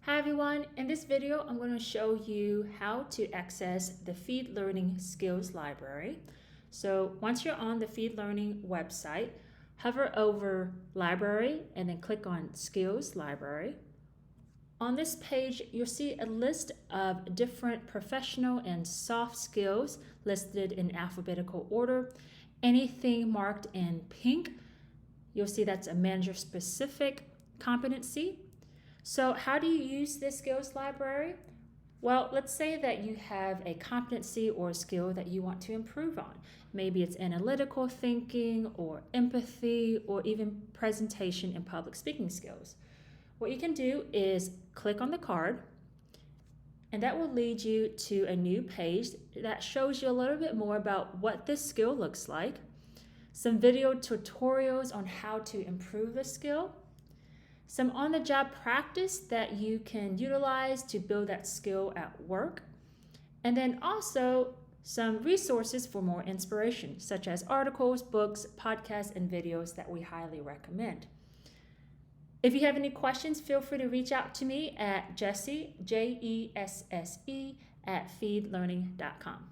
Hi everyone, in this video I'm going to show you how to access the Feed Learning Skills Library. So once you're on the Feed Learning website, hover over Library and then click on Skills Library. On this page, you'll see a list of different professional and soft skills listed in alphabetical order. Anything marked in pink, you'll see that's a manager-specific competency. So how do you use this skills library? Well, let's say that you have a competency or a skill that you want to improve on. Maybe it's analytical thinking or empathy or even presentation and public speaking skills. What you can do is click on the card, and that will lead you to a new page that shows you a little bit more about what this skill looks like, some video tutorials on how to improve the skill, some on-the-job practice that you can utilize to build that skill at work, and then also some resources for more inspiration, such as articles, books, podcasts, and videos that we highly recommend. If you have any questions, feel free to reach out to me at Jessie, Jesse, @feedlearning.com.